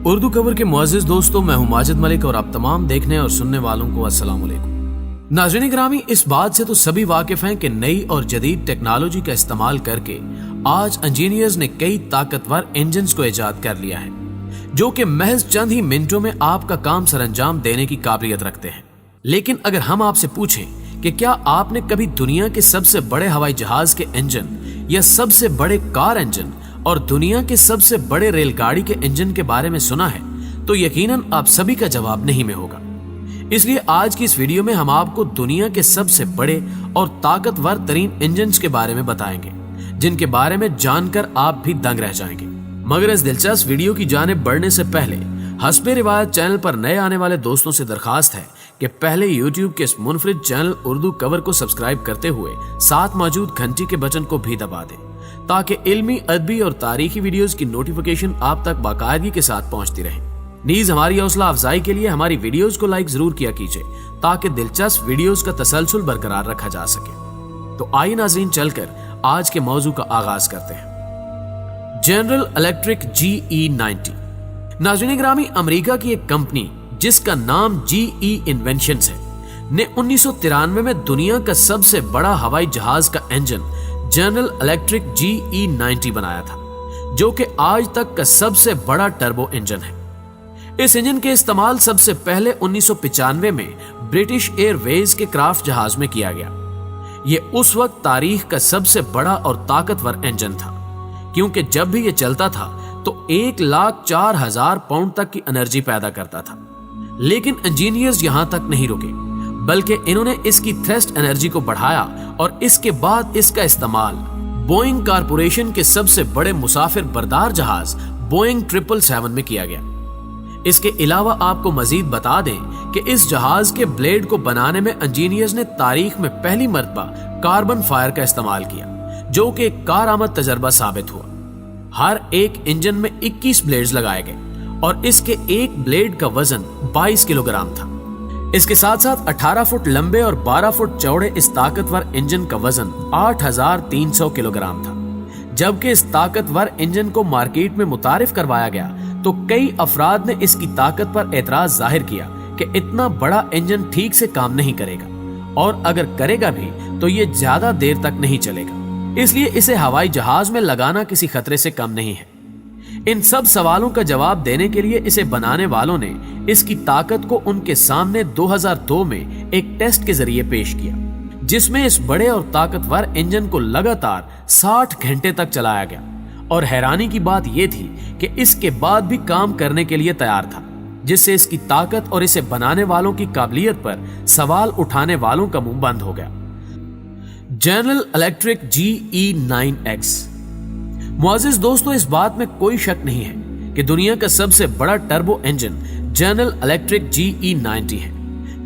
اردو کور کے معزز دوستوں، میں ہوں ماجد ملک اور آپ تمام دیکھنے اور سننے والوں کو السلام علیکم۔ ناظرین گرامی، اس بات سے تو سبھی واقف ہیں کہ نئی اور جدید ٹیکنالوجی کا استعمال کر کے آج انجینئرز نے کئی طاقتور انجنز کو ایجاد کر لیا ہے جو کہ محض چند ہی منٹوں میں آپ کا کام سر انجام دینے کی قابلیت رکھتے ہیں۔ لیکن اگر ہم آپ سے پوچھیں کہ کیا آپ نے کبھی دنیا کے سب سے بڑے ہوائی جہاز کے انجن یا سب سے بڑے کار انجن اور دنیا کے سب سے بڑے ریل گاڑی کے انجن کے بارے میں سنا ہے تو یقیناً آپ سبھی کا جواب نہیں میں ہوگا۔ اس لیے آج کی اس ویڈیو میں ہم آپ کو دنیا کے سب سے بڑے اور طاقتور ترین انجنز کے بارے میں بتائیں گے جن کے بارے میں جان کر آپ بھی دنگ رہ جائیں گے۔ مگر اس دلچسپ ویڈیو کی جانب بڑھنے سے پہلے حسب روایت چینل پر نئے آنے والے دوستوں سے درخواست ہے کہ پہلے یوٹیوب کے اس منفرد چینل اردو کور کو سبسکرائب کرتے ہوئے ساتھ موجود گھنٹی کے بٹن کو بھی دبا دیں تاکہ علمی، ادبی اور تاریخی ویڈیوز کی نوٹیفیکیشن آپ تک باقاعدگی کے ساتھ پہنچتی رہے۔ نیز ہماری حوصلہ افزائی کے لیے ہماری ویڈیوز کو لائک ضرور کیا کیجیے تاکہ دلچسپ ویڈیوز کا تسلسل برقرار رکھا جا سکے۔ تو آئیے ناظرین، چل کر آج کے موضوع کا آغاز کرتے ہیں۔ General electric GE90۔ ناظرین گرامی، امریکہ کی ایک کمپنی جس کا نام GE انوینشنز ہے نے 1993 میں دنیا کا سب سے بڑا ہوائی جہاز کا انجن جنرل الیکٹرک GE90 بنایا تھا جو کہ آج تک کا سب سے بڑا ٹربو انجن ہے۔ اس انجن کے استعمال سب سے پہلے 1995 میں برٹش ایئر ویز کے کرافٹ جہاز میں کیا گیا۔ یہ اس وقت تاریخ کا سب سے بڑا اور طاقتور انجن تھا کیونکہ جب بھی یہ چلتا تھا تو 1,04,000 پاؤنڈ تک کی انرجی پیدا کرتا تھا۔ لیکن انجینئرز یہاں تک نہیں رکے بلکہ انہوں نے اس کی تھرسٹ انرجی کو بڑھایا اور اس کے بعد اس کا استعمال بوئنگ کارپوریشن کے سب سے بڑے مسافر بردار جہاز بوئنگ 777 میں کیا گیا۔ اس کے علاوہ آپ کو مزید بتا دیں کہ اس جہاز کے بلیڈ کو بنانے میں انجینئرز نے تاریخ میں پہلی مرتبہ کاربن فائر کا استعمال کیا جو کہ ایک کارآمد تجربہ ثابت ہوا۔ ہر ایک انجن میں 21 بلیڈز لگائے گئے اور اس کے ایک بلیڈ کا وزن 22 کلو گرام تھا۔ اس کے ساتھ ساتھ 18 فٹ لمبے اور 12 فٹ چوڑے اس طاقتور انجن کا وزن 8,300 کلو گرام تھا۔ جبکہ اس طاقتور انجن کو مارکیٹ میں متعارف کروایا گیا تو کئی افراد نے اس کی طاقت پر اعتراض ظاہر کیا کہ اتنا بڑا انجن ٹھیک سے کام نہیں کرے گا اور اگر کرے گا بھی تو یہ زیادہ دیر تک نہیں چلے گا، اس لیے اسے ہوائی جہاز میں لگانا کسی خطرے سے کم نہیں ہے۔ ان سب سوالوں کا جواب دینے کے لیے اسے بنانے والوں نے اس کی طاقت کو ان کے سامنے 2002 میں ایک ٹیسٹ کے ذریعے پیش کیا جس میں اس بڑے اور طاقتور انجن کو لگاتار 60 گھنٹے تک چلایا گیا اور حیرانی کی بات یہ تھی کہ اس کے بعد بھی کام کرنے کے لیے تیار تھا، جس سے اس کی طاقت اور اسے بنانے والوں کی قابلیت پر سوال اٹھانے والوں کا منہ بند ہو گیا۔ General electric GE9X۔ معزز دوستوں، اس بات میں کوئی شک نہیں ہے کہ دنیا کا سب سے بڑا turbo engine general electric GE90 ہے،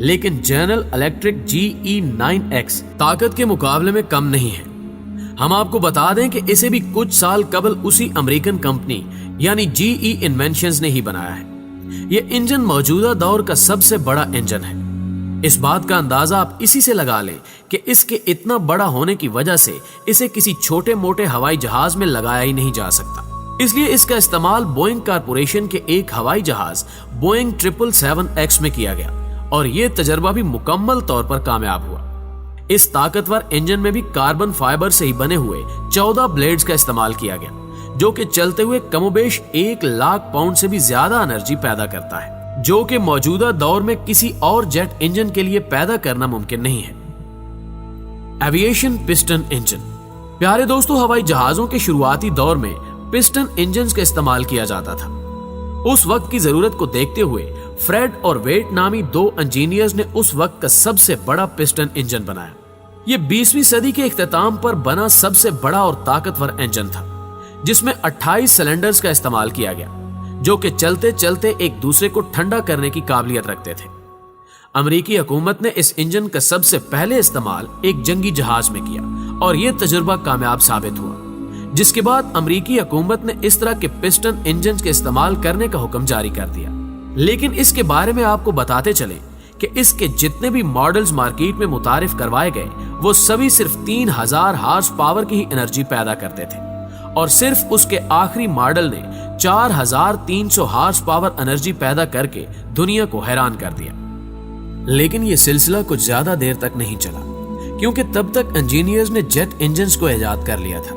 لیکن جنرل الیکٹرک GE9X طاقت کے مقابلے میں کم نہیں ہے۔ ہم آپ کو بتا دیں کہ اسے بھی کچھ سال قبل اسی امریکن کمپنی یعنی GE انوینشنز نے ہی بنایا ہے۔ یہ انجن موجودہ دور کا سب سے بڑا انجن ہے۔ اس بات کا اندازہ آپ اسی سے لگا لیں کہ اس کے اتنا بڑا ہونے کی وجہ سے اسے کسی چھوٹے موٹے ہوائی جہاز میں لگایا ہی نہیں جا سکتا، اس لیے اس کا استعمال بوئنگ کارپوریشن کے ایک ہوائی جہاز بوئنگ 777X میں کیا گیا اور یہ تجربہ بھی مکمل طور پر کامیاب ہوا۔ اس طاقتور انجن میں بھی کاربن فائبر سے ہی بنے ہوئے 14 بلیڈز کا استعمال کیا گیا جو کہ چلتے ہوئے کم و بیش 1,00,000 پاؤنڈ سے بھی زیادہ انرجی پیدا کرتا ہے جو کہ موجودہ دور میں کسی اور جیٹ انجن کے لیے پیدا کرنا ممکن نہیں ہے۔ Aviation piston engine. پیارے دوستو، ہوائی جہازوں کے شروعاتی دور میں پسٹن انجنز کا استعمال کیا جاتا تھا۔ اس وقت کی ضرورت کو دیکھتے ہوئے فریڈ اور ویٹ نامی 2 انجینئرز نے اس وقت کا سب سے بڑا پسٹن انجن بنایا۔ یہ 20ویں صدی کے اختتام پر بنا سب سے بڑا اور طاقتور انجن تھا جس میں 28 سلنڈرز کا استعمال کیا گیا جو کہ چلتے چلتے ایک دوسرے کو ٹھنڈا کرنے کی قابلیت رکھتے تھے۔ امریکی حکومت نے اس انجن کا سب سے پہلے استعمال ایک جنگی جہاز میں کیا اور یہ تجربہ کامیاب ثابت ہوا، جس کے بعد امریکی حکومت نے اس طرح کے پسٹن انجن کے استعمال کرنے کا حکم جاری کر دیا۔ لیکن اس کے بارے میں آپ کو بتاتے چلیں کہ اس کے جتنے بھی ماڈلز مارکیٹ میں متعارف کروائے گئے وہ سبھی صرف 3,000 ہارس پاور کی ہی انرجی پیدا کرتے تھے और सिर्फ उसके आखिरी मॉडल ने 4300 हॉर्स पावर एनर्जी पैदा करके दुनिया को हैरान कर दिया। लेकिन यह सिलसिला कुछ ज्यादा देर तक नहीं चला, क्योंकि तब तक इंजीनियर्स ने जेट इंजन्स को इजाद कर लिया था,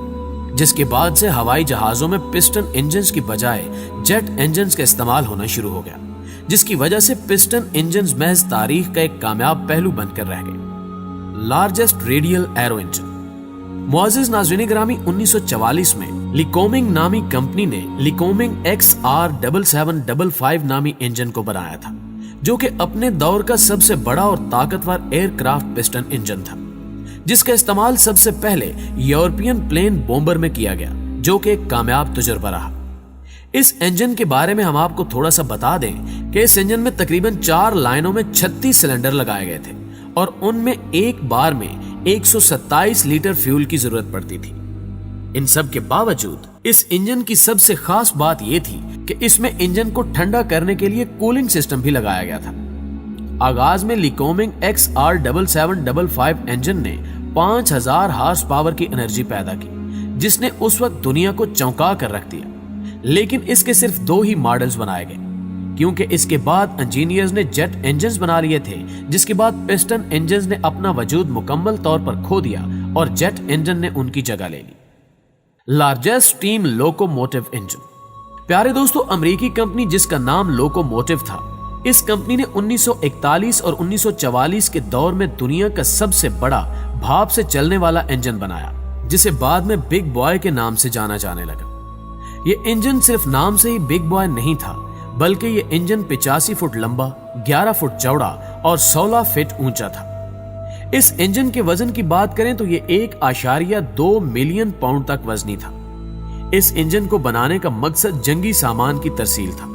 जिसके बाद से हवाई जहाजों में पिस्टन इंजन्स की बजाय जेट इंजन्स का इस्तेमाल होना शुरू हो गया, जिसकी वजह से पिस्टन इंजन्स महज तारीख का एक कामयाब पहलू बनकर रह गए। Largest radial aero engine. मुअज़्ज़िज़ नाज़रीन गिरामी, 1944 में लिकोमिंग नामी कंपनी ने लिकोमिंग XR7755 नामी इंजन को बनाया था, जो कि अपने दौर का सबसे बड़ा और ताकतवर एयरक्राफ्ट पिस्टन इंजन था, जिसका इस्तेमाल सबसे पहले यूरोपियन प्लेन बॉम्बर में किया गया, जो कि एक कामयाब तजुर्बा रहा। इस इंजन के बारे में हम आपको थोड़ा सा बता दें कि इस इंजन में तकरीबन 4 लाइनों में 36 सिलेंडर लगाए गए थे और उनमें एक बार में 127 लीटर फ्यूल की जरूरत पड़ती थी। इन सब के बावजूद इस इंजन की सबसे खास बात यह थी कि इसमें इंजन को ठंडा करने के लिए कूलिंग सिस्टम भी लगाया गया था। आगाज में लिकोमिंग XR7755 इंजन ने 5000 हॉर्स पावर की एनर्जी पैदा की, जिसने उस वक्त दुनिया को चौंका कर रख दिया। लेकिन इसके सिर्फ 2 ही मॉडल्स बनाए गए, क्योंकि इसके बाद इंजीनियर्स ने जेट इंजन्स बना लिए थे, जिसके बाद पिस्टन इंजन्स ने अपना वजूद मुकम्मल तौर पर खो दिया और जेट इंजन ने उनकी जगह ले ली। Largest steam locomotive engine. प्यारे दोस्तों, अमेरिकी कंपनी जिसका नाम लोकोमोटिव था, इस कंपनी ने 1941 और 1944 के दौर में दुनिया का सबसे बड़ा भाप से चलने वाला इंजन बनाया, जिसे बाद में बिग बॉय के नाम से जाना जाने लगा। यह इंजन सिर्फ नाम से ही बिग बॉय नहीं था, बल्कि यह इंजन 85 फुट लंबा, 11 फुट चौड़ा और 16 फीट ऊंचा था। इस इंजन के वजन की बात करें तो यह 1.2 मिलियन पाउंड तक वजनी था। इस इंजन को बनाने का मकसद जंगी सामान की तरसील था।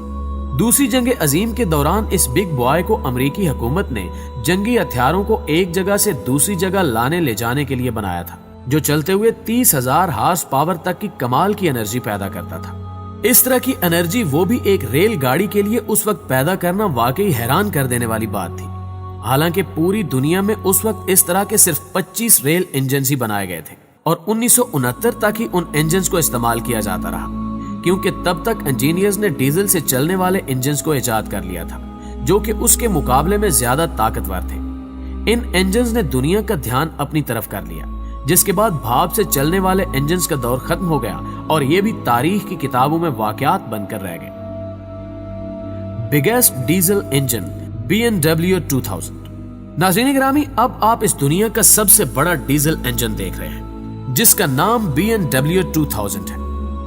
दूसरी जंग अजीम के दौरान इस बिग बॉय को अमेरिकी हुकूमत ने जंगी हथियारों को एक जगह से दूसरी जगह लाने ले जाने के लिए बनाया था, जो चलते हुए 30,000 हॉर्स पावर तक की कमाल की एनर्जी पैदा करता था। इस तरह की एनर्जी, वो भी एक रेल गाड़ी के लिए, उस वक्त पैदा करना वाकई हैरान कर देने वाली बात थी। हालांकि पूरी दुनिया में उस वक्त इस तरह के सिर्फ 25 रेल इंजन ही बनाए गए थे और 1969 तक ही उन इंजन्स को इस्तेमाल किया जाता रहा, क्योंकि तब तक इंजीनियर्स ने डीजल से चलने वाले इंजन्स को इजाद कर लिया था, जो कि उसके मुकाबले में ज्यादा ताकतवर थे। इन इंजन्स ने दुनिया का ध्यान अपनी तरफ कर लिया, जिसके बाद भाप से चलने वाले इंजन्स का दौर खत्म हो गया और ये भी तारीख की किताबों में वाकयात बनकर रह गए। Biggest diesel engine BMW 2000। नाज़रीन गिरामी, अब आप इस दुनिया का सबसे बड़ा डीजल इंजन देख रहे हैं, जिसका नाम BMW 2000 है।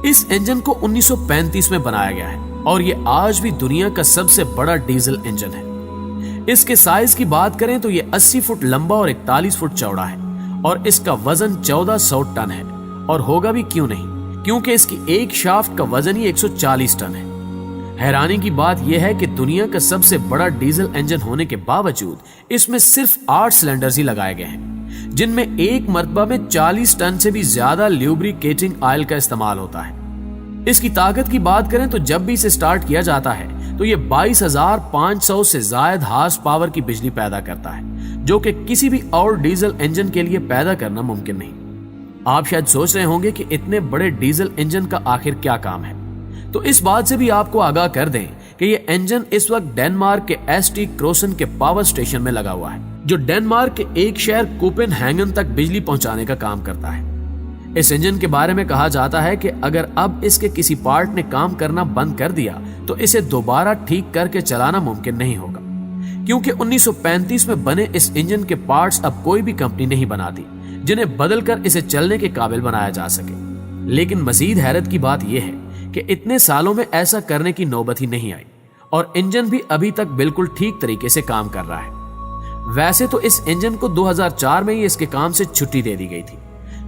इस इंजन को 1935 में बनाया गया है और ये आज भी दुनिया का सबसे बड़ा डीजल इंजन है। इसके साइज की बात करें तो ये 80 फुट लंबा और 41 फुट चौड़ा है और इसका वजन 1400 टन है, और होगा भी क्यों नहीं, क्योंकि इसकी एक शाफ्ट का वजन ही 140 टन है। हैरानी की बात यह है कि दुनिया का सबसे बड़ा डीजल इंजन होने के बावजूद इसमें सिर्फ 8 सिलेंडर्स ही लगाए गए हैं, जिनमें एक मरतबा में 40 टन से भी ज्यादा ल्यूब्रिकेटिंग ऑयल का इस्तेमाल होता है। इसकी ताकत की बात करें तो जब भी इसे स्टार्ट किया जाता है तो ये 22,500 से ज्यादा हॉर्स पावर की बिजली पैदा करता है, जो कि किसी भी और डीजल इंजन के लिए पैदा करना मुमकिन नहीं। आप शायद सोच रहे होंगे कि इतने बड़े डीजल इंजन का आखिर क्या काम है, तो इस बात से भी आपको आगाह कर दें कि ये इंजन इस वक्त डेनमार्क के ST क्रोसन के पावर स्टेशन में लगा हुआ है, जो डेनमार्क के एक शहर कोपेनहेगन तक बिजली पहुंचाने का काम करता है। इस इंजन के बारे में कहा जाता है कि अगर अब इसके किसी पार्ट ने काम करना बंद कर दिया तो इसे दोबारा ठीक करके चलाना मुमकिन नहीं होगा, क्योंकि 1935 में बने इस इंजन के पार्ट्स अब कोई भी कंपनी नहीं बनाती जिन्हें बदलकर इसे चलने के काबिल बनाया जा सके। लेकिन मजीद हैरत की बात यह है कि इतने सालों में ऐसा करने की नौबत ही नहीं आई और इंजन भी अभी तक बिल्कुल ठीक तरीके से काम कर रहा है। वैसे तो इस इंजन को 2004 में ही इसके काम से छुट्टी दे दी गई थी,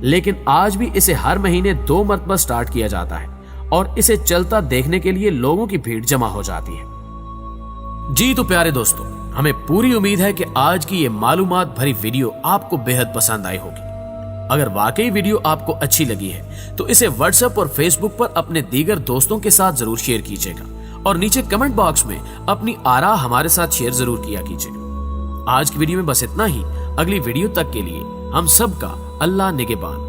लेकिन आज भी इसे हर महीने 2 मरतबा स्टार्ट किया जाता है और इसे चलता देखने के लिए लोगों की भीड़ जमा हो जाती है। जी तो प्यारे दोस्तों, हमें पूरी उम्मीद है कि आज की ये मालूमात भरी वीडियो आपको बेहद पसंद आई होगी। अगर वाकई वीडियो आपको अच्छी लगी है तो इसे व्हाट्सएप और फेसबुक पर अपने दीगर दोस्तों के साथ जरूर शेयर कीजिएगा और नीचे कमेंट बॉक्स में अपनी आरा हमारे साथ शेयर जरूर किया कीजिएगा। आज की वीडियो में बस इतना ही। अगली वीडियो तक के लिए हम सबका अल्लाह निगहबान।